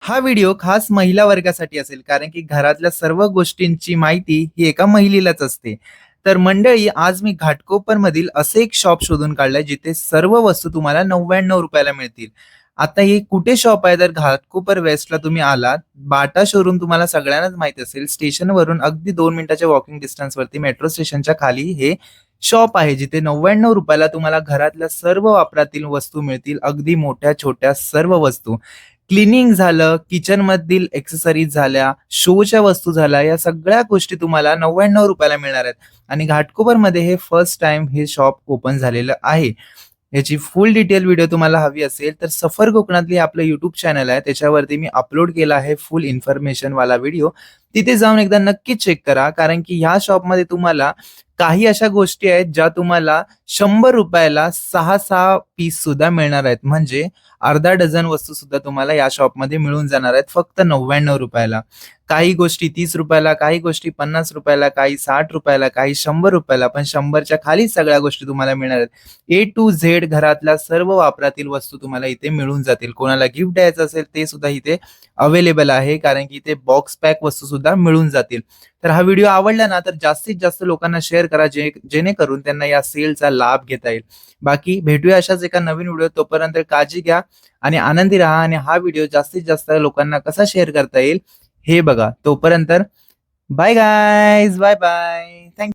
हा व्हिडिओ खास महिला वर्गासाठी असेल कारण की घरातल्या सर्व गोष्टींची माहिती ही एका महिलेलाच असते. तर मंडळी, आज मी घाटकोपर मधील असे एक शॉप शोधून काढलंय जिथे सर्व वस्तू तुम्हाला 99 रुपयाला मिळतील. आता हे कुठे शॉप आहे? तर घाटकोपर वेस्टला तुम्ही आलात, बाटा शोरूम तुम्हाला सगळ्यांनाच माहित असेल. स्टेशनवरून अगदी 2 मिनिटाच्या वॉकिंग डिस्टन्स वरती मेट्रो स्टेशनच्या खाली हे शॉप आहे, जिथे 99 रुपयाला तुम्हाला घरातल्या सर्व वापरातील वस्तू मिळतील. अगदी मोठ्या छोट्या सर्व वस्तू. क्लिनिंग झालं, किचन मधील एक्सेसरीज झाल्या, शोच्या वस्तू झाल्या, या सगळ्या गोष्टी तुम्हाला 99 रुपयाला मिळणार आहेत. आणि घाटकोपरमध्ये हे फर्स्ट टाइम हे शॉप ओपन झालेलं आहे. याची फुल डिटेल व्हिडिओ तुम्हाला हवी असेल तर सफर कोकणातली आपलं युट्यूब चॅनल आहे, त्याच्यावरती मी अपलोड केला आहे फुल इन्फॉर्मेशन वाला व्हिडिओ. तिथे जाऊन एकदा नक्की चेक करा, कारण की ह्या शॉपमध्ये तुम्हाला काही अशा गोष्टी आहेत ज्या तुम्हाला 100 रुपयाला 6 पीस सुद्धा मिळणार आहेत. म्हणजे अर्धा डझन वस्तू सुद्धा तुम्हाला या शॉपमध्ये मिळून जाणार आहेत फक्त 99 रुपयाला. काही गोष्टी 30 रुपयाला, काही गोष्टी 50 रुपयाला, काही 60 रुपयाला, काही 100 रुपयाला, पण 100च्या खाली सगळ्या गोष्टी तुम्हाला मिळणार आहेत. ए टू झेड घरातल्या सर्व वापरातील वस्तू तुम्हाला इथे मिळून जातील. कोणाला गिफ्ट द्यायचं असेल ते सुद्धा इथे अवेलेबल आहे, कारण की इथे बॉक्स पॅक वस्तू सुद्धा मिळून जातील. तर हा व्हिडिओ आवडला ना तर जास्तीत जास्त लोकांना शेअर करा, जेणेकरून त्यांना या सेलचा लाभ घेता येईल. बाकी भेटूया अशाच एका नवीन व्हिडिओ. तोपर्यंत काळजी घ्या आणि आनंदी राहा. आणि हा व्हिडिओ जास्तीत जास्त लोकांना कसा शेअर करता येईल हे बघा. तोपर्यंत बाय गायज, बाय बाय.